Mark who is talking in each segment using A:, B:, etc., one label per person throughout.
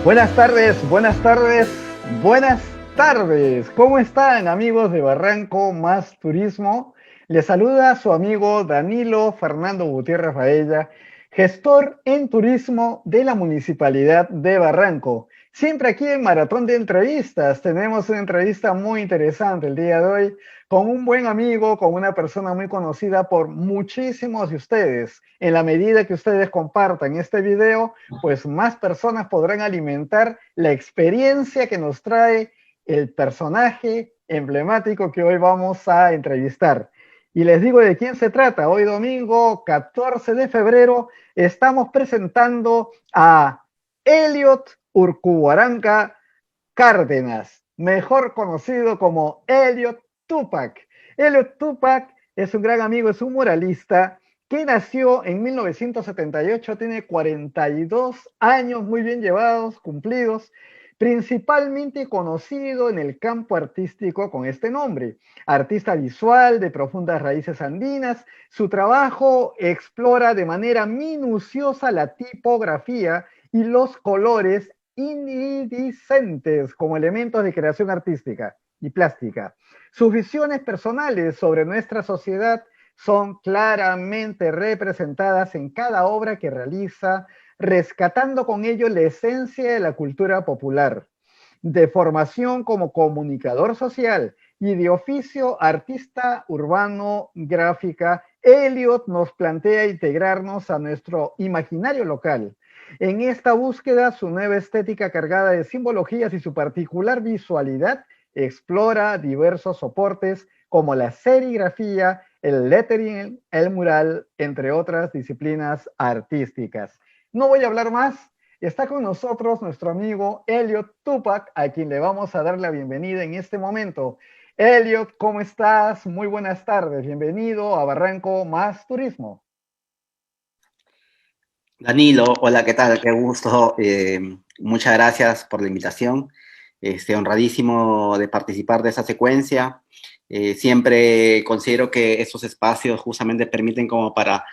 A: Buenas tardes, buenas tardes, buenas tardes. ¿Cómo están, amigos de Barranco Más Turismo? Les saluda su amigo Danilo Fernando Gutiérrez Baella, gestor en turismo de la Municipalidad de Barranco. Siempre aquí en Maratón de Entrevistas tenemos una entrevista muy interesante el día de hoy con un buen amigo, con una persona muy conocida por muchísimos de ustedes. En la medida que ustedes compartan este video, pues más personas podrán alimentar la experiencia que nos trae el personaje emblemático que hoy vamos a entrevistar. Y les digo de quién se trata. Hoy domingo 14 de febrero estamos presentando a Elliot Urcubaranca Cárdenas, mejor conocido como Elliot Tupac. Elliot Tupac es un gran amigo, es un muralista que nació en 1978, tiene 42 años muy bien llevados, cumplidos, principalmente conocido en el campo artístico con este nombre. Artista visual de profundas raíces andinas, su trabajo explora de manera minuciosa la tipografía y los colores iridiscentes como elementos de creación artística y plástica. Sus visiones personales sobre nuestra sociedad son claramente representadas en cada obra que realiza, rescatando con ello la esencia de la cultura popular. De formación como comunicador social y de oficio artista urbano gráfica, Elliot nos plantea integrarnos a nuestro imaginario local. En esta búsqueda, su nueva estética cargada de simbologías y su particular visualidad explora diversos soportes como la serigrafía, el lettering, el mural, entre otras disciplinas artísticas. No voy a hablar más. Está con nosotros nuestro amigo Elliot Tupac, a quien le vamos a dar la bienvenida en este momento. Elliot, ¿cómo estás? Muy buenas tardes. Bienvenido a Barranco Más Turismo.
B: Danilo, hola, ¿qué tal? Qué gusto. Muchas gracias por la invitación. Honradísimo de participar de esa secuencia. Siempre considero que estos espacios justamente permiten como para,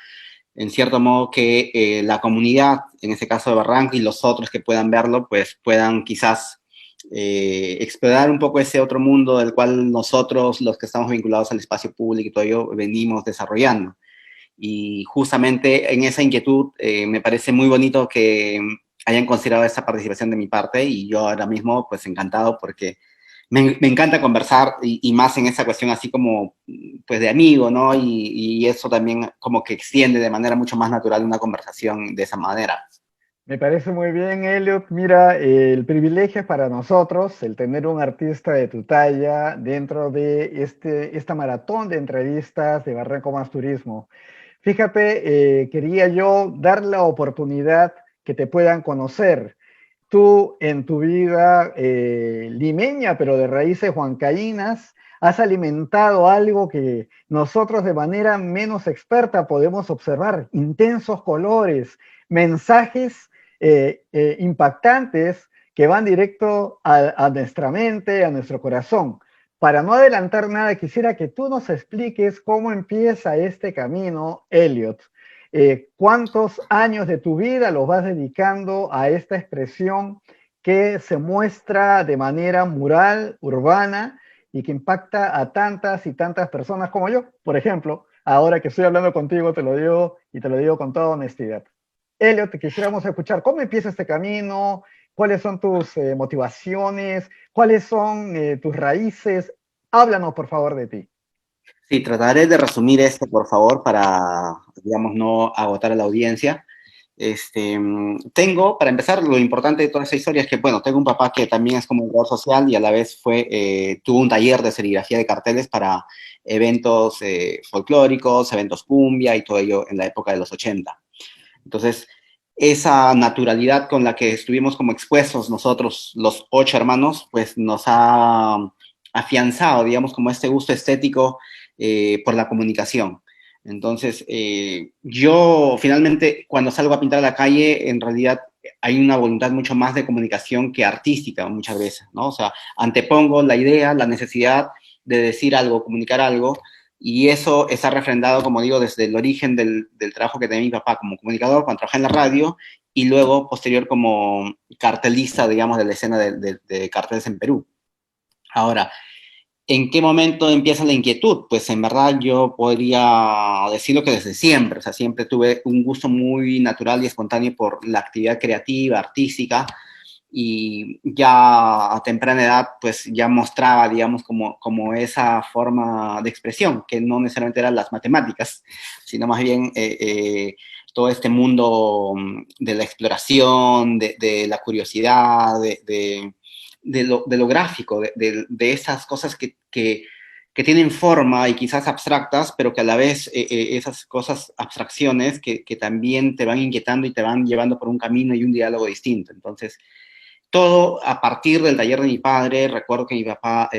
B: en cierto modo, que la comunidad, en este caso de Barranco y los otros que puedan verlo, pues puedan quizás explorar un poco ese otro mundo del cual nosotros, los que estamos vinculados al espacio público y todo ello, venimos desarrollando. Y justamente en esa inquietud me parece muy bonito que hayan considerado esta participación de mi parte y yo ahora mismo pues encantado porque me encanta conversar y más en esa cuestión así como pues de amigo, ¿no? Y eso también como que extiende de manera mucho más natural una conversación de esa manera.
A: Me parece muy bien, Elliot. Mira, el privilegio es para nosotros el tener un artista de tu talla dentro de esta maratón de entrevistas de Barranco Más Turismo. Fíjate, quería yo dar la oportunidad que te puedan conocer. Tú en tu vida limeña, pero de raíces huancaínas, has alimentado algo que nosotros de manera menos experta podemos observar, intensos colores, mensajes impactantes que van directo a nuestra mente, a nuestro corazón. Para no adelantar nada, quisiera que tú nos expliques cómo empieza este camino, Elliot. ¿Cuántos años de tu vida los vas dedicando a esta expresión que se muestra de manera mural, urbana y que impacta a tantas y tantas personas como yo? Por ejemplo, ahora que estoy hablando contigo, te lo digo y te lo digo con toda honestidad. Elliot, te quisiéramos escuchar cómo empieza este camino, cuáles son tus motivaciones, cuáles son tus raíces. Háblanos, por favor, de ti.
B: Sí, trataré de resumir esto, por favor, para, digamos, no agotar a la audiencia. Tengo, para empezar, lo importante de toda esa historia es que, bueno, tengo un papá que también es comunicador social y a la vez tuvo un taller de serigrafía de carteles para eventos folclóricos, eventos cumbia y todo ello en la época de los 80. Entonces, esa naturalidad con la que estuvimos como expuestos nosotros, los 8 hermanos, pues nos ha afianzado, digamos, como este gusto estético por la comunicación. Entonces, yo finalmente cuando salgo a pintar a la calle, en realidad hay una voluntad mucho más de comunicación que artística muchas veces, ¿no? O sea, antepongo la idea, la necesidad de decir algo, comunicar algo, y eso está refrendado, como digo, desde el origen del trabajo que tenía mi papá como comunicador cuando trabajé en la radio, y luego posterior como cartelista, digamos, de la escena de carteles en Perú. Ahora, ¿en qué momento empieza la inquietud? Pues en verdad yo podría decirlo que desde siempre, o sea, siempre tuve un gusto muy natural y espontáneo por la actividad creativa, artística, y ya a temprana edad pues ya mostraba, digamos, como esa forma de expresión, que no necesariamente eran las matemáticas, sino más bien todo este mundo de la exploración, de la curiosidad, de lo gráfico, de esas cosas que tienen forma y quizás abstractas, pero que a la vez esas cosas, abstracciones, que también te van inquietando y te van llevando por un camino y un diálogo distinto. Entonces, todo a partir del taller de mi padre. Recuerdo que mi papá,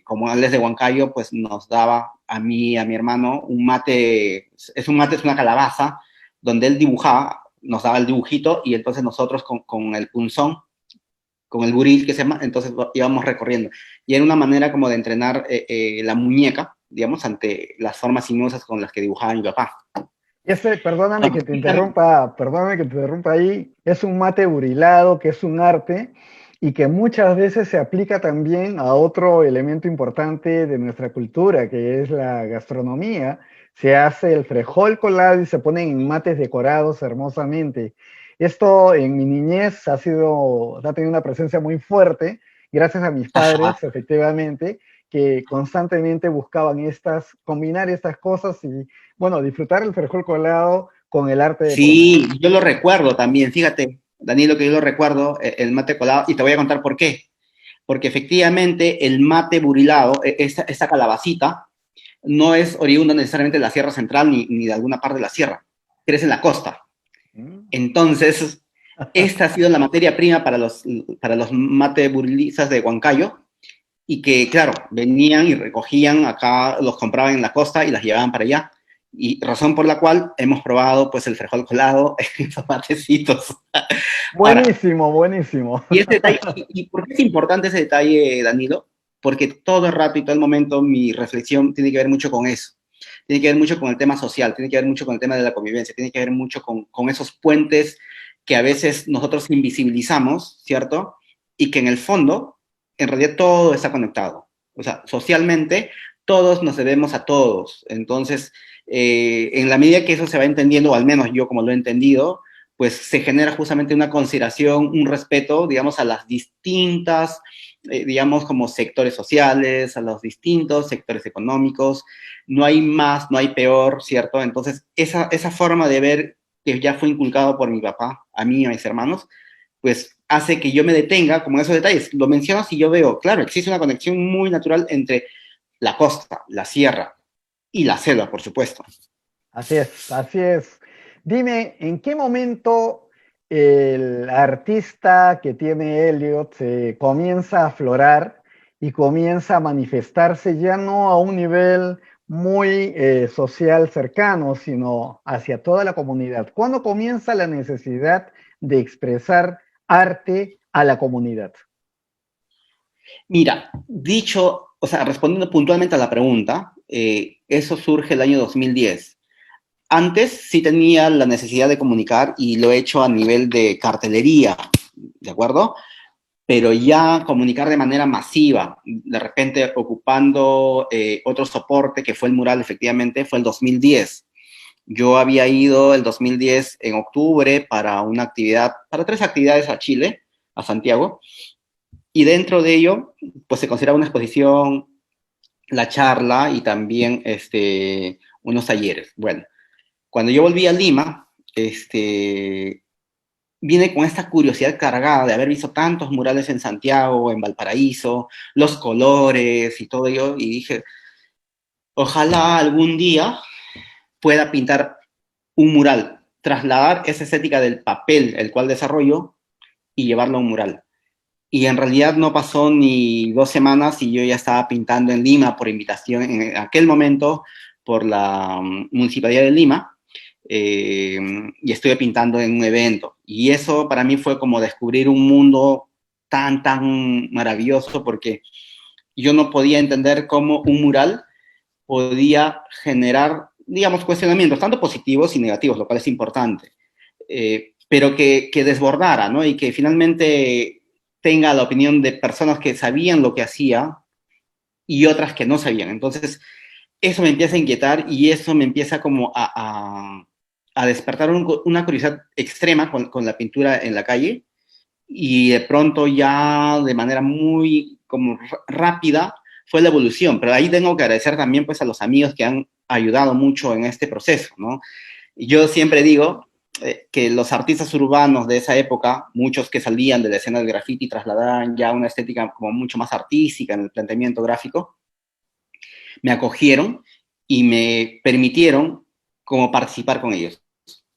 B: como él es de Huancayo, pues nos daba a mí y a mi hermano un mate, es una calabaza, donde él dibujaba, nos daba el dibujito y entonces nosotros con el punzón, con el buril que se llama, entonces íbamos recorriendo. Y era una manera como de entrenar la muñeca, digamos, ante las formas sinuosas con las que dibujaba mi papá.
A: Perdóname que te interrumpa ahí, es un mate burilado, que es un arte y que muchas veces se aplica también a otro elemento importante de nuestra cultura, que es la gastronomía. Se hace el frejol colado y se ponen en mates decorados hermosamente. Esto en mi niñez ha tenido una presencia muy fuerte, gracias a mis padres, efectivamente, que constantemente buscaban combinar estas cosas y bueno, disfrutar el frijol colado con el arte de por
B: Sí,
A: medio.
B: yo lo recuerdo también, fíjate, Danilo, que yo lo recuerdo, el mate colado, y te voy a contar por qué. Porque efectivamente el mate burilado, esta calabacita, no es oriunda necesariamente de la Sierra Central ni de alguna parte de la sierra, crece en la costa.
A: Mm.
B: Entonces, esta ha sido la materia prima para los mate burilizas de Huancayo, y que, claro, venían y recogían acá, los compraban en la costa y las llevaban para allá. Y razón por la cual hemos probado pues el frijol colado en esos matecitos. Ahora,
A: Buenísimo, buenísimo.
B: y ese detalle, ¿y por qué es importante ese detalle, Danilo? Porque todo el rato y todo el momento mi reflexión tiene que ver mucho con eso. Tiene que ver mucho con el tema social, tiene que ver mucho con el tema de la convivencia, tiene que ver mucho con esos puentes que a veces nosotros invisibilizamos, ¿cierto? Y que en el fondo, en realidad todo está conectado. O sea, socialmente, todos nos debemos a todos. Entonces, en la medida que eso se va entendiendo, o al menos yo como lo he entendido, pues se genera justamente una consideración, un respeto, digamos, a las distintas, digamos, como sectores sociales, a los distintos sectores económicos. No hay más, no hay peor, ¿cierto? Entonces, esa forma de ver que ya fue inculcado por mi papá, a mí y a mis hermanos, pues hace que yo me detenga como en esos detalles. Lo mencionas y yo veo, claro, existe una conexión muy natural entre la costa, la sierra y la selva, por supuesto.
A: Así es, así es. Dime, ¿en qué momento el artista que tiene Elliot se comienza a aflorar y comienza a manifestarse ya no a un nivel muy social cercano, sino hacia toda la comunidad? ¿Cuándo comienza la necesidad de expresar arte a la comunidad?
B: Mira, dicho, o sea, respondiendo puntualmente a la pregunta, eso surge el año 2010. Antes sí tenía la necesidad de comunicar y lo he hecho a nivel de cartelería, ¿de acuerdo? Pero ya comunicar de manera masiva, de repente ocupando otro soporte que fue el mural, efectivamente, fue el 2010. Yo había ido el 2010 en octubre para una actividad, para 3 actividades a Chile, a Santiago, y dentro de ello, pues se considera una exposición, la charla y también unos talleres. Bueno, cuando yo volví a Lima, vine con esta curiosidad cargada de haber visto tantos murales en Santiago, en Valparaíso, los colores y todo ello, y dije, ojalá algún día pueda pintar un mural, trasladar esa estética del papel, el cual desarrollo, y llevarlo a un mural. Y en realidad no pasó ni 2 semanas y yo ya estaba pintando en Lima por invitación en aquel momento por la Municipalidad de Lima, eh, y estuve pintando en un evento. Y eso para mí fue como descubrir un mundo tan, tan maravilloso porque yo no podía entender cómo un mural podía generar, digamos, cuestionamientos, tanto positivos y negativos, lo cual es importante. pero que desbordara, ¿no? Y que finalmente tenga la opinión de personas que sabían lo que hacía y otras que no sabían. Entonces, eso me empieza a inquietar y eso me empieza como a despertar una curiosidad extrema con la pintura en la calle y de pronto ya de manera muy como rápida fue la evolución, pero ahí tengo que agradecer también pues a los amigos que han ayudado mucho en este proceso, ¿no? Yo siempre digo que los artistas urbanos de esa época, muchos que salían de la escena del graffiti, trasladaban ya una estética como mucho más artística en el planteamiento gráfico, me acogieron y me permitieron como participar con ellos.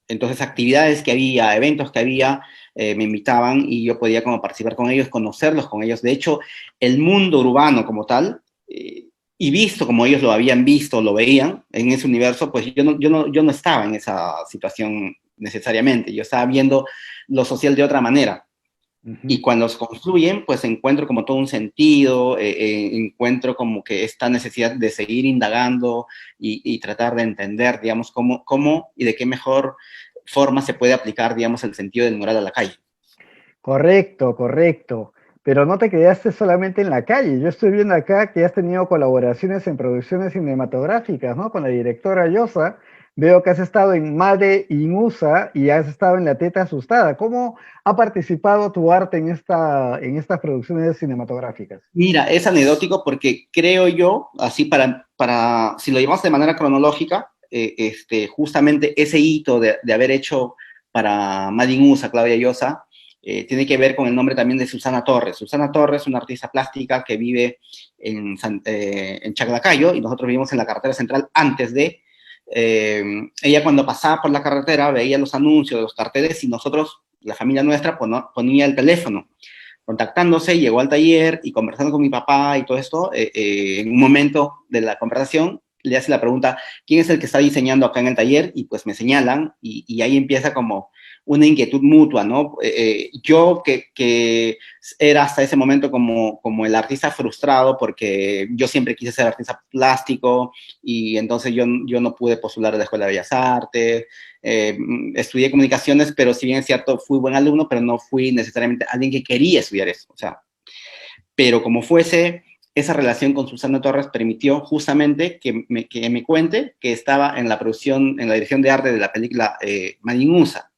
B: Entonces, actividades que había, eventos que había, me invitaban y yo podía como participar con ellos, conocerlos con ellos. De hecho, el mundo urbano como tal, y visto como ellos lo habían visto, lo veían en ese universo, pues yo no estaba en esa situación necesariamente. Yo estaba viendo lo social de otra manera. Y
A: Ujú.
B: cuando se construyen, pues encuentro como todo un sentido, encuentro como que esta necesidad de seguir indagando y tratar de entender, digamos, cómo y de qué mejor forma se puede aplicar, digamos, el sentido del mural a la calle.
A: Correcto, correcto. Pero no te quedaste solamente en la calle. Yo estoy viendo acá que has tenido colaboraciones en producciones cinematográficas, ¿no? Con la directora Yosa. Veo que has estado en Made in USA y has estado en La Teta Asustada. ¿Cómo ha participado tu arte en estas producciones cinematográficas?
B: Mira, es anecdótico porque creo yo, así si lo llevamos de manera cronológica, justamente ese hito de haber hecho para Madin USA, Claudia Llosa, tiene que ver con el nombre también de Susana Torres. Susana Torres, una artista plástica que vive en Chaclacayo y nosotros vivimos en la carretera central antes de. Ella cuando pasaba por la carretera veía los anuncios de los carteles y nosotros, la familia nuestra, ponía el teléfono contactándose, llegó al taller y conversando con mi papá y todo esto, en un momento de la conversación le hace la pregunta, ¿quién es el que está diseñando acá en el taller? Y pues me señalan y ahí empieza como una inquietud mutua, ¿no? Yo que era hasta ese momento como el artista frustrado porque yo siempre quise ser artista plástico y entonces yo no pude postular a la Escuela de Bellas Artes, estudié comunicaciones, pero si bien es cierto, fui buen alumno, pero no fui necesariamente alguien que quería estudiar eso. O sea, pero como fuese, esa relación con Susana Torres permitió justamente que me cuente que estaba en la producción, en la dirección de arte de la película Maninusa.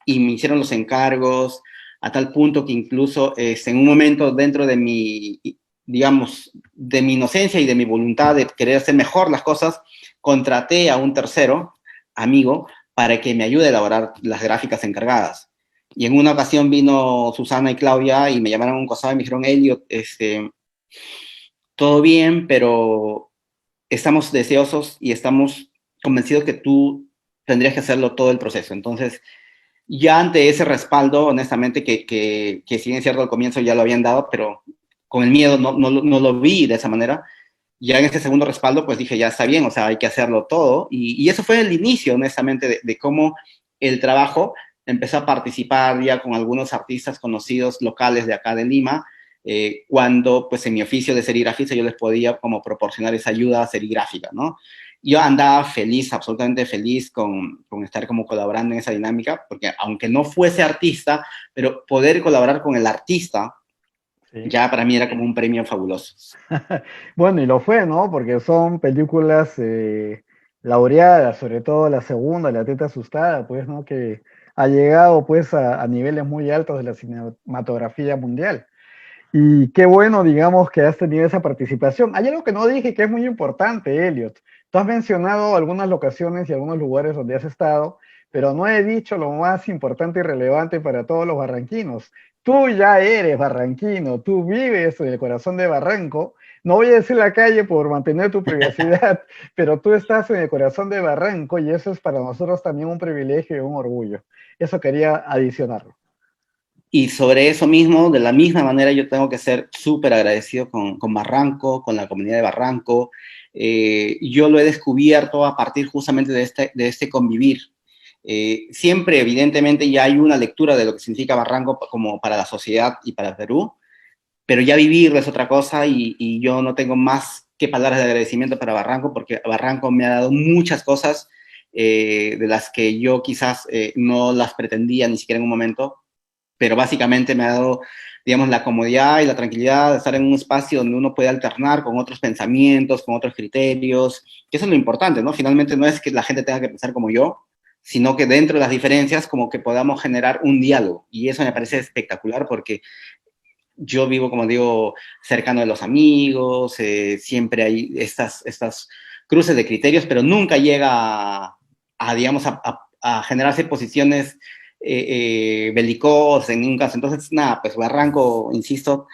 B: Y me hicieron los encargos a tal punto que incluso en un momento dentro de mi, digamos, de mi inocencia y de mi voluntad de querer hacer mejor las cosas, contraté a un tercero, amigo, para que me ayude a elaborar las gráficas encargadas. Y en una ocasión vino Susana y Claudia y me llamaron a un costado y me dijeron, Elliot, todo bien, pero estamos deseosos y estamos convencidos que tú tendrías que hacerlo todo el proceso. Entonces, ya ante ese respaldo, honestamente, que si bien es cierto al comienzo ya lo habían dado, pero con el miedo no lo vi de esa manera, ya en ese segundo respaldo, pues dije, ya está bien, o sea, hay que hacerlo todo. Y eso fue el inicio, honestamente, de cómo el trabajo empezó a participar ya con algunos artistas conocidos locales de acá de Lima, cuando pues en mi oficio de serigrafista yo les podía como proporcionar esa ayuda serigráfica, ¿no? Yo andaba feliz, absolutamente feliz con estar como colaborando en esa dinámica, porque aunque no fuese artista, pero poder colaborar con el artista
A: Sí.
B: ya para mí era como un premio fabuloso.
A: Bueno, y lo fue, ¿no? Porque son películas laureadas, sobre todo la segunda, La Teta Asustada, pues, ¿no? Que ha llegado, pues, a niveles muy altos de la cinematografía mundial. Y qué bueno, digamos, que has tenido esa participación. Hay algo que no dije que es muy importante, Elliot. Tú has mencionado algunas locaciones y algunos lugares donde has estado, pero no he dicho lo más importante y relevante para todos los barranquinos. Tú ya eres barranquino, tú vives en el corazón de Barranco. No voy a decir la calle por mantener tu privacidad, pero tú estás en el corazón de Barranco y eso es para nosotros también un privilegio y un orgullo. Eso quería adicionarlo.
B: Y sobre eso mismo, de la misma manera, yo tengo que ser súper agradecido con Barranco, con la comunidad de Barranco. Yo lo he descubierto a partir justamente de este convivir. Siempre, evidentemente, ya hay una lectura de lo que significa Barranco como para la sociedad y para Perú, pero ya vivirlo es otra cosa y yo no tengo más que palabras de agradecimiento para Barranco, porque Barranco me ha dado muchas cosas de las que yo quizás no las pretendía ni siquiera en un momento, pero básicamente me ha dado, digamos, la comodidad y la tranquilidad de estar en un espacio donde uno puede alternar con otros pensamientos, con otros criterios, que eso es lo importante, ¿no? Finalmente no es que la gente tenga que pensar como yo, sino que dentro de las diferencias como que podamos generar un diálogo. Y eso me parece espectacular porque yo vivo, como digo, cercano de los amigos, siempre hay estas cruces de criterios, pero nunca llega digamos, a generarse posiciones belicosas en ningún caso. Entonces, nada, pues Barranco, insisto,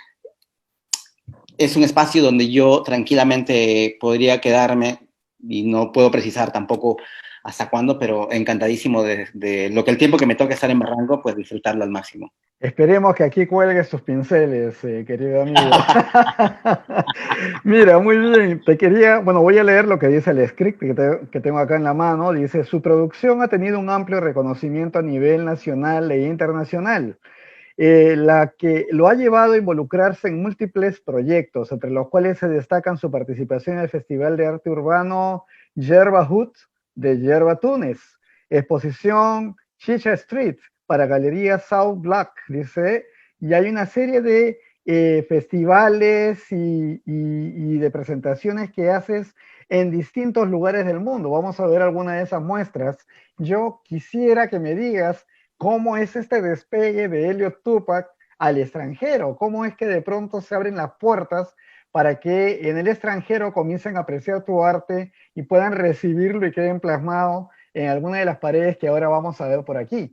B: es un espacio donde yo tranquilamente podría quedarme y no puedo precisar tampoco hasta cuándo, pero encantadísimo de lo que el tiempo que me toque estar en Barranco, pues disfrutarlo al máximo.
A: Esperemos que aquí cuelgues tus pinceles, querido amigo. Mira, muy bien. Bueno, voy a leer lo que dice el script que tengo acá en la mano. Dice, su producción ha tenido un amplio reconocimiento a nivel nacional e internacional, la que lo ha llevado a involucrarse en múltiples proyectos, entre los cuales se destacan su participación en el Festival de Arte Urbano Yerba Hut de Yerba Túnez, exposición Chicha Street para Galería South Black, dice, y hay una serie de festivales y de presentaciones que haces en distintos lugares del mundo. Vamos a ver alguna de esas muestras. Yo quisiera que me digas cómo es este despegue de Elliot Tupac al extranjero, cómo es que de pronto se abren las puertas para que en el extranjero comiencen a apreciar tu arte y puedan recibirlo y queden plasmado en alguna de las paredes que ahora vamos a ver por aquí.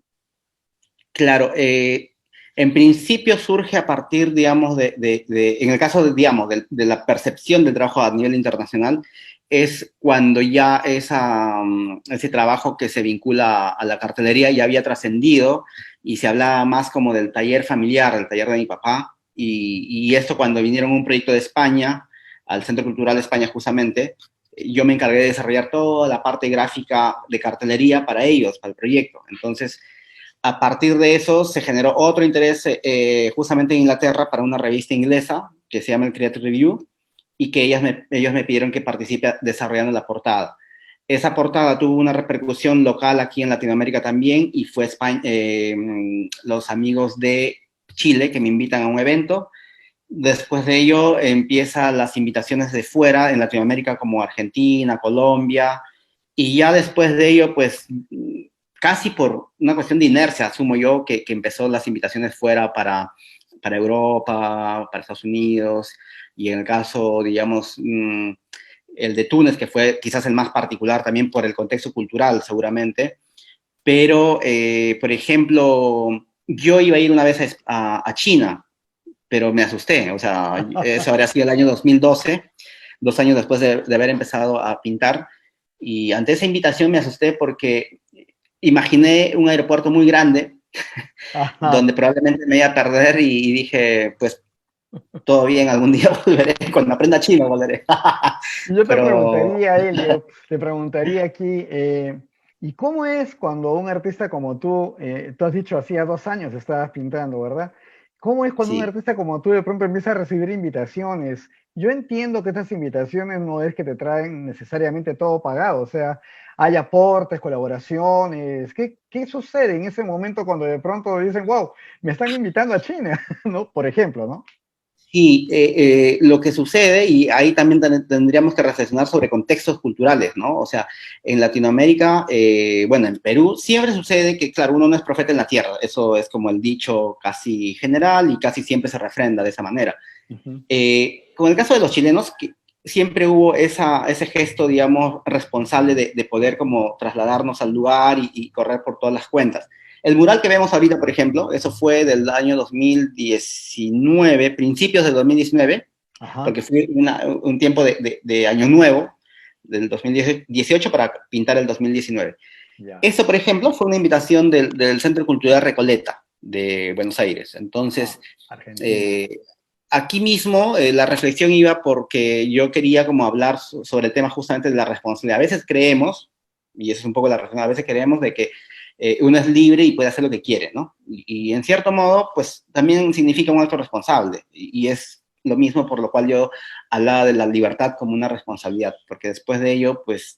B: Claro, en principio surge a partir, digamos, en el caso, digamos, de la percepción del trabajo a nivel internacional, es cuando ya ese trabajo que se vincula a la cartelería ya había trascendido y se hablaba más como del taller familiar, del taller de mi papá, y esto cuando vinieron un proyecto de España, al Centro Cultural de España justamente, yo me encargué de desarrollar toda la parte gráfica de cartelería para ellos, para el proyecto. Entonces, a partir de eso se generó otro interés justamente en Inglaterra para una revista inglesa que se llama el Creative Review y que ellos me pidieron que participe desarrollando la portada. Esa portada tuvo una repercusión local aquí en Latinoamérica también y fue los amigos de Chile que me invitan a un evento. Después de ello empiezan las invitaciones de fuera en Latinoamérica como Argentina, Colombia, y ya después de ello, pues casi por una cuestión de inercia, asumo yo, que empezó las invitaciones fuera para Europa, para Estados Unidos, y en el caso, digamos, el de Túnez, que fue quizás el más particular también por el contexto cultural, seguramente, pero, por ejemplo, yo iba a ir una vez a China, pero me asusté, o sea, eso habría sido el año 2012, 2 años después de haber empezado a pintar, y ante esa invitación me asusté porque imaginé un aeropuerto muy grande
A: Ajá.
B: donde probablemente me iba a perder y dije, pues todo bien, algún día volveré, cuando aprenda chino volveré.
A: Yo te
B: Pero
A: preguntaría, Elliot, te preguntaría aquí, ¿y cómo es cuando un artista como tú has dicho hacía 2 años estabas pintando, ¿verdad? ¿Cómo es cuando un
B: sí,
A: artista como tú de pronto empieza a recibir invitaciones? Yo entiendo que estas invitaciones no es que te traen necesariamente todo pagado, o sea, hay aportes, colaboraciones. ¿Qué sucede en ese momento cuando de pronto dicen, wow, me están invitando a China, ¿no? Por ejemplo, ¿no?
B: sí, lo que sucede, y ahí también tendríamos que reflexionar sobre contextos culturales, ¿no? O sea, en Latinoamérica, bueno, en Perú, siempre sucede que, claro, uno no es profeta en la tierra, eso es como el dicho casi general y casi siempre se refrenda de esa manera.
A: Ujú.
B: Con el caso de los chilenos, que siempre hubo ese gesto, digamos, responsable de poder como trasladarnos al lugar y correr por todas las cuentas. El mural que vemos ahorita, por ejemplo, eso fue del año 2019, principios del 2019,
A: Ajá,
B: porque fue un tiempo de año nuevo, del 2018 para pintar el 2019.
A: ya.
B: Eso, por ejemplo, fue una invitación del Centro Cultural Recoleta de Buenos Aires. Entonces,
A: Ah, Argentina.
B: eh, aquí mismo la reflexión iba porque yo quería como hablar sobre el tema justamente de la responsabilidad. A veces creemos, y eso es un poco la razón, a veces creemos de que uno es libre y puede hacer lo que quiere, ¿no? Y en cierto modo, pues también significa un acto responsable. Y es lo mismo por lo cual yo hablaba de la libertad como una responsabilidad, porque después de ello, pues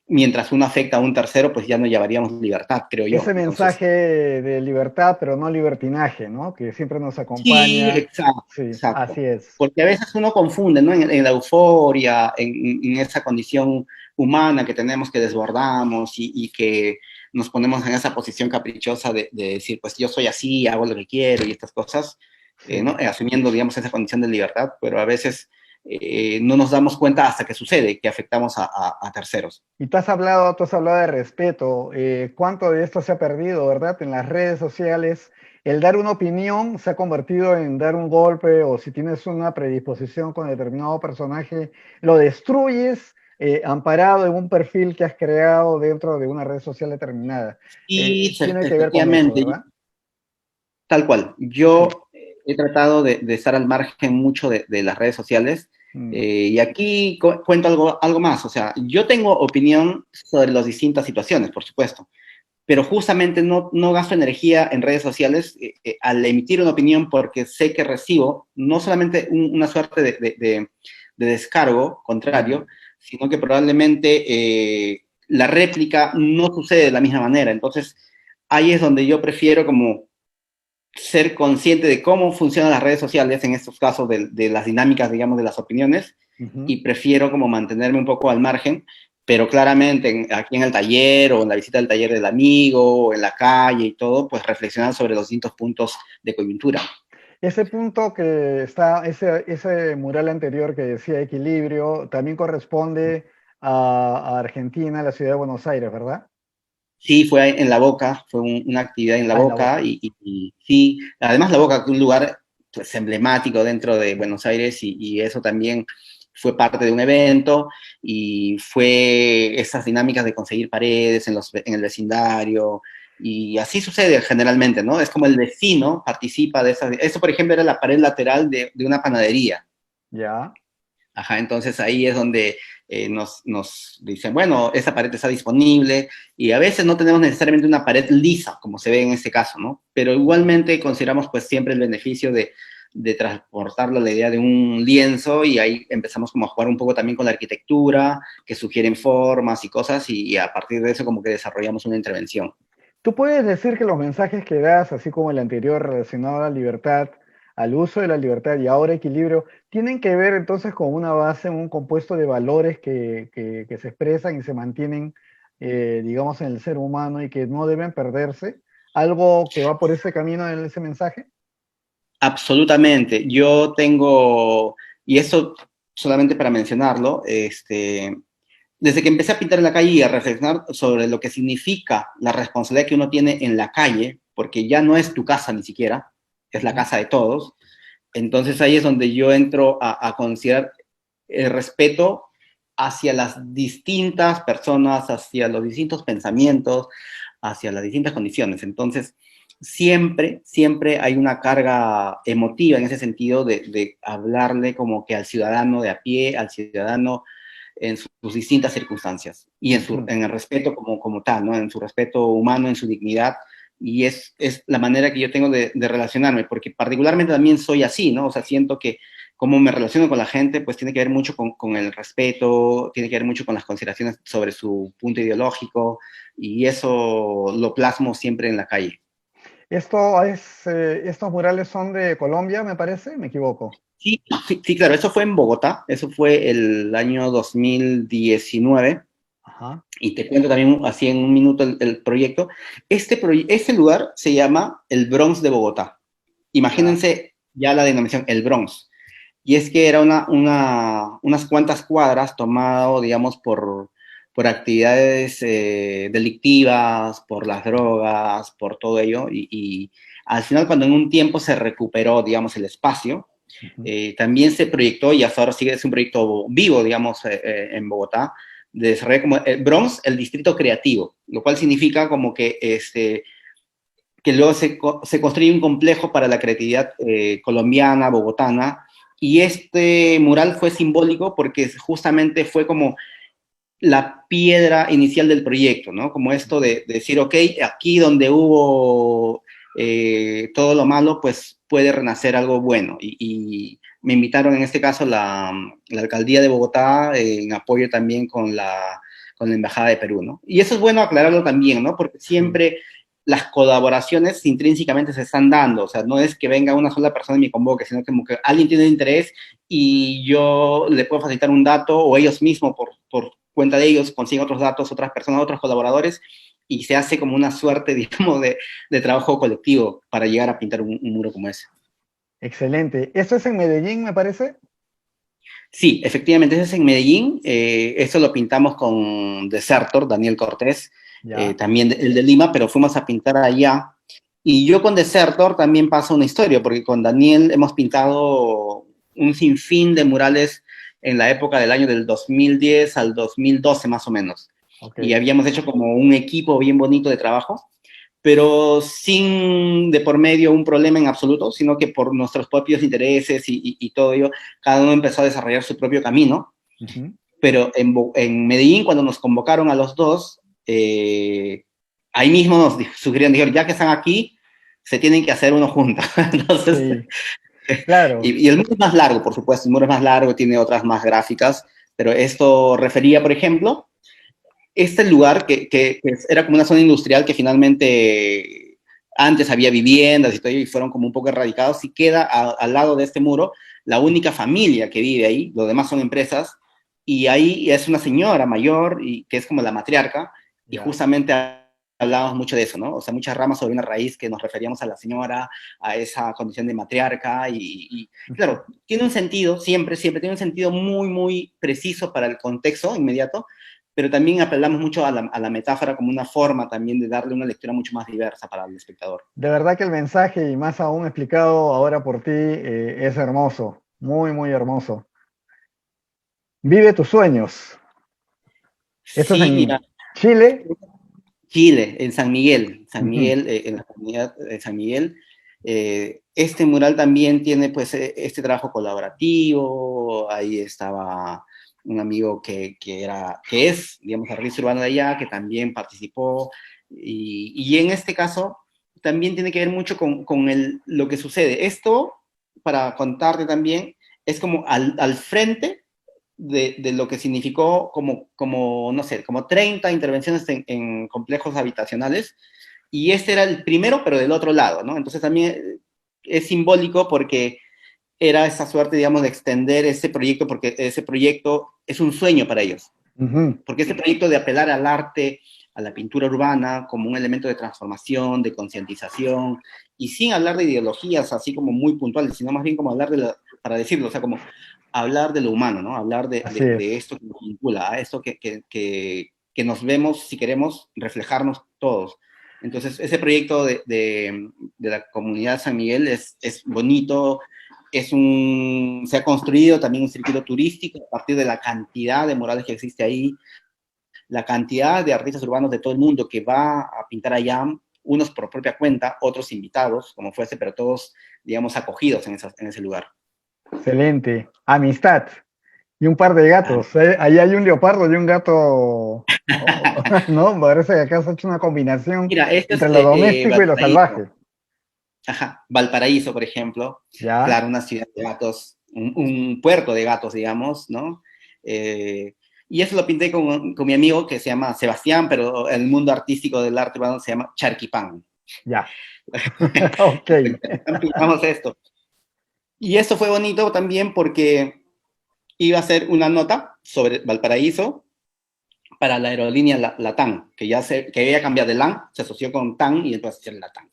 B: mientras uno afecta a un tercero, pues ya no llevaríamos libertad, creo yo.
A: Ese
B: Entonces,
A: mensaje de libertad, pero no libertinaje, ¿no? Que siempre nos
B: sí,
A: acompaña.
B: exacto,
A: Sí,
B: exacto.
A: así es.
B: Porque a veces uno confunde, ¿no? En la euforia, en esa condición humana que tenemos, que desbordamos y que nos ponemos en esa posición caprichosa de decir, pues yo soy así, hago lo que quiero y estas cosas, ¿no?
A: Sí.
B: Asumiendo, digamos, esa condición de libertad, pero a veces no nos damos cuenta hasta que sucede, que afectamos a terceros.
A: Y tú has hablado de respeto. ¿Cuánto de esto se ha perdido, verdad? En las redes sociales, el dar una opinión se ha convertido en dar un golpe o si tienes una predisposición con determinado personaje, lo destruyes amparado en un perfil que has creado dentro de una red social determinada.
B: Y
A: Tiene que ver con eso,
B: efectivamente,
A: ¿verdad?
B: tal cual.
A: Sí.
B: Yo he tratado de estar al margen mucho de las redes sociales
A: Mm,
B: y aquí cuento algo más. O sea, yo tengo opinión sobre las distintas situaciones, por supuesto, pero justamente no gasto energía en redes sociales al emitir una opinión porque sé que recibo no solamente una suerte de descargo
A: mm.
B: contrario, sino que probablemente la réplica no sucede de la misma manera. Entonces, ahí es donde yo prefiero como ser consciente de cómo funcionan las redes sociales en estos casos de las dinámicas, digamos, de las opiniones,
A: Ujú.
B: y prefiero como mantenerme un poco al margen, pero claramente aquí en el taller o en la visita del taller del amigo o en la calle y todo, pues reflexionar sobre los distintos puntos de coyuntura.
A: Ese punto que está, ese mural anterior que decía equilibrio, también corresponde a Argentina, a la ciudad de Buenos Aires, ¿verdad?
B: Sí, fue en La Boca, fue una actividad en La
A: Ah, en la
B: Boca
A: Boca.
B: y sí, además La Boca, que es un lugar pues, emblemático dentro de Buenos Aires y eso también fue parte de un evento y fue esas dinámicas de conseguir paredes en el vecindario y así sucede generalmente, ¿no? Es como el vecino participa de esas. Eso, por ejemplo, era la pared lateral de una panadería.
A: Ya.
B: Ajá, entonces ahí es donde nos dicen, bueno, esa pared está disponible y a veces no tenemos necesariamente una pared lisa, como se ve en este caso, ¿no? Pero igualmente consideramos pues siempre el beneficio de transportarlo a la idea de un lienzo y ahí empezamos como a jugar un poco también con la arquitectura, que sugieren formas y cosas y a partir de eso como que desarrollamos una intervención.
A: Tú puedes decir que los mensajes que das, así como el anterior relacionado a la libertad, al uso de la libertad y ahora equilibrio, tienen que ver entonces con una base, un compuesto de valores que se expresan y se mantienen, digamos, en el ser humano y que no deben perderse. ¿Algo que va por ese camino en ese mensaje?
B: Absolutamente. Yo tengo, y eso solamente para mencionarlo, desde que empecé a pintar en la calle y a reflexionar sobre lo que significa la responsabilidad que uno tiene en la calle, porque ya no es tu casa ni siquiera, es la
A: Ujú.
B: casa de todos, entonces ahí es donde yo entro a considerar el respeto hacia las distintas personas, hacia los distintos pensamientos, hacia las distintas condiciones. Entonces, siempre hay una carga emotiva en ese sentido de hablarle como que al ciudadano de a pie, al ciudadano en sus distintas circunstancias y
A: Ujú.
B: en el respeto como tal, ¿no? En su respeto humano, en su dignidad. Y es la manera que yo tengo de relacionarme, porque particularmente también soy así, ¿no? O sea, siento que cómo me relaciono con la gente, pues tiene que ver mucho con el respeto, tiene que ver mucho con las consideraciones sobre su punto ideológico, y eso lo plasmo siempre en la calle.
A: Estos murales son de Colombia, me parece, me equivoco.
B: Sí, sí, sí, claro, eso fue en Bogotá, eso fue el año 2019.
A: Ajá.
B: Y te cuento también así en un minuto el proyecto. Este lugar se llama el Bronx de Bogotá.
A: Ya.
B: Imagínense ya la denominación, el Bronx. Y es que era unas cuantas cuadras tomado, digamos, por actividades delictivas, por las drogas, por todo ello. Y al final, cuando en un tiempo se recuperó, digamos, el espacio,
A: Ujú.
B: también se proyectó, y hasta ahora sigue, es un proyecto vivo, digamos, en Bogotá, de desarrollar como el Bronx, el distrito creativo, lo cual significa como que luego se construye un complejo para la creatividad colombiana, bogotana, y este mural fue simbólico porque justamente fue como la piedra inicial del proyecto, ¿no? Como esto de decir, ok, aquí donde hubo todo lo malo, pues puede renacer algo bueno. Y me invitaron en este caso la alcaldía de Bogotá en apoyo también con la Embajada de Perú, ¿no? Y eso es bueno aclararlo también, ¿no? Porque siempre las colaboraciones intrínsecamente se están dando, o sea, no es que venga una sola persona y me convoque, sino como que alguien tiene interés y yo le puedo facilitar un dato, o ellos mismos, por cuenta de ellos, consiguen otros datos, otras personas, otros colaboradores, y se hace como una suerte, digamos, de trabajo colectivo para llegar a pintar un muro como ese.
A: Excelente. ¿Esto es en Medellín, me parece?
B: Sí, efectivamente, ese es en Medellín. Eso lo pintamos con Desertor, Daniel Cortés,
A: Ya.
B: también el de Lima, pero fuimos a pintar allá. Y yo con Desertor también pasa una historia, porque con Daniel hemos pintado un sinfín de murales en la época del año del 2010 al 2012 más o menos.
A: Ok.
B: Y habíamos hecho como un equipo bien bonito de trabajo, pero sin de por medio un problema en absoluto, sino que por nuestros propios intereses y todo ello, cada uno empezó a desarrollar su propio camino.
A: Ujú.
B: Pero en Medellín, cuando nos convocaron a los dos, ahí mismo nos sugirieron, dijeron, ya que están aquí, se tienen que hacer uno juntos. Entonces,
A: Sí, claro.
B: y el muro es más largo, por supuesto, el muro es más largo, tiene otras más gráficas, pero esto refería, por ejemplo, este lugar que era como una zona industrial que finalmente antes había viviendas y todo, y fueron como un poco erradicados, y queda al lado de este muro la única familia que vive ahí, los demás son empresas, y ahí es una señora mayor, y que es como la matriarca, y
A: Ya.
B: justamente hablábamos mucho de eso, ¿no? O sea, muchas ramas sobre una raíz que nos referíamos a la señora, a esa condición de matriarca, y claro, tiene un sentido, siempre tiene un sentido muy, muy preciso para el contexto inmediato, pero también apelamos mucho a la metáfora como una forma también de darle una lectura mucho más diversa para el espectador.
A: De verdad que el mensaje, y más aún explicado ahora por ti, es hermoso. Muy, muy hermoso. Vive tus sueños. Esto es
B: Sí, mira,
A: en Chile.
B: Chile, en San Miguel, San
A: Ujú.
B: Miguel, en la comunidad de San Miguel. Este mural también tiene pues este trabajo colaborativo, ahí estaba un amigo que es, digamos, artista urbano de allá, que también participó, y en este caso también tiene que ver mucho con lo que sucede. Esto, para contarte también, es como al frente de lo que significó como, no sé, como 30 intervenciones en complejos habitacionales, y este era el primero, pero del otro lado, ¿no? Entonces también es simbólico porque era esa suerte, digamos, de extender ese proyecto, porque ese proyecto es un sueño para ellos,
A: Ujú.
B: porque ese proyecto de apelar al arte, a la pintura urbana, como un elemento de transformación, de concientización, y sin hablar de ideologías así como muy puntuales, sino más bien como hablar para decirlo, o sea, como hablar de lo humano, ¿no? Hablar
A: Así es.
B: de esto que nos vincula, a esto que nos vemos, si queremos, reflejarnos todos. Entonces, ese proyecto de la comunidad San Miguel es bonito, se ha construido también un circuito turístico a partir de la cantidad de murales que existe ahí, la cantidad de artistas urbanos de todo el mundo que va a pintar allá, unos por propia cuenta, otros invitados, como fuese, pero todos, digamos, acogidos en ese lugar.
A: Excelente. Amistad. Y un par de
B: Ah,
A: gatos. Ahí hay un leopardo y un gato. No, parece que acá se ha hecho una combinación
B: mira, este es
A: entre lo doméstico y lo
B: Valparaíso.
A: salvaje.
B: Ajá, Valparaíso, por ejemplo,
A: ¿Ya?
B: claro, una ciudad de gatos, un puerto de gatos, digamos, ¿no? Eh, y eso lo pinté con mi amigo que se llama Sebastián, pero el mundo artístico del arte urbano se llama Charquipán.
A: Ya. Ok.
B: Pintamos esto. Y esto fue bonito también porque iba a ser una nota sobre Valparaíso para la aerolínea Latam, que había cambiado de LAN, se asoció con TAN y entonces ser Latam.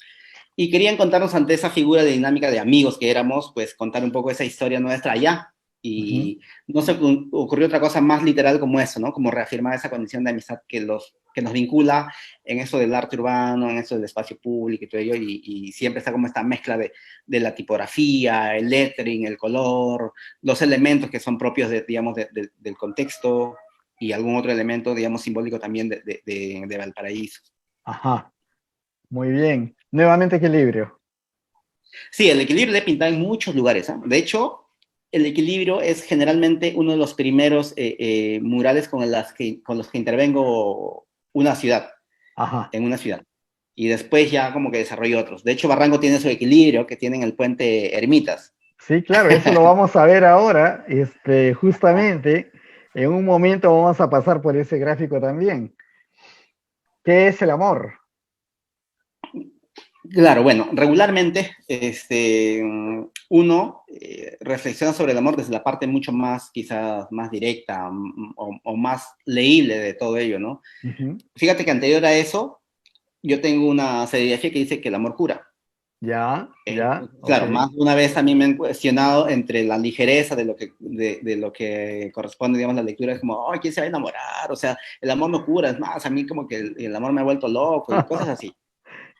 B: Y querían contarnos ante esa figura de dinámica de amigos que éramos, pues contar un poco esa historia nuestra allá.
A: Ujú.
B: Y no se ocurrió otra cosa más literal como eso, ¿no? Como reafirmar esa condición de amistad que nos vincula en eso del arte urbano, en eso del espacio público y todo ello, y siempre está como esta mezcla de la tipografía, el lettering, el color, los elementos que son propios, digamos, del contexto, y algún otro elemento, digamos, simbólico también de Valparaíso.
A: Ajá. Muy bien. Nuevamente equilibrio.
B: Sí, el equilibrio de pintar en muchos lugares. ¿Eh? De hecho, el equilibrio es generalmente uno de los primeros murales con los que intervengo una ciudad,
A: Ajá.
B: en una ciudad. Y después ya como que desarrollo otros. De hecho, Barranco tiene su equilibrio que tienen el puente Ermitas.
A: Sí, claro, eso lo vamos a ver ahora. Justamente. En un momento vamos a pasar por ese gráfico también. ¿Qué es el amor?
B: Claro, bueno, regularmente uno reflexiona sobre el amor desde la parte mucho más, quizás, más directa o más leíble de todo ello, ¿no?
A: Ujú.
B: Fíjate que anterior a eso, yo tengo una serigrafía que dice que el amor cura.
A: Ya, ya, ok.
B: Claro, más de una vez también me han cuestionado entre la ligereza de lo que corresponde, digamos, la lectura, es como, ay, ¿quién se va a enamorar? O sea, el amor no cura, es más, a mí como que el amor me ha vuelto loco y cosas así.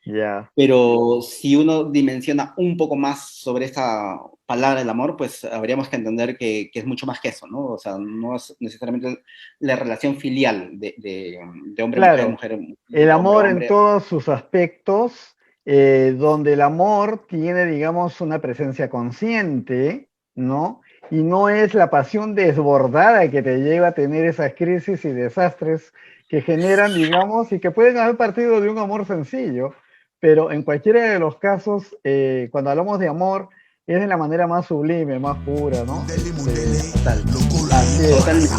A: Ya,
B: Pero si uno dimensiona un poco más sobre esta palabra del amor, pues habríamos que entender que es mucho más que eso, ¿no? O sea, no es necesariamente la relación filial de hombre-mujer,
A: claro.
B: mujer,
A: El amor en
B: hombre-hombre.
A: todos sus aspectos, donde el amor tiene, digamos, una presencia consciente, ¿no? Y no es la pasión desbordada que te lleva a tener esas crisis y desastres que generan, digamos, y que pueden haber partido de un amor sencillo, pero en cualquiera de los casos, cuando hablamos de amor, es de la manera más sublime, más pura, ¿no?
B: Total,
A: Así es.
B: totalmente.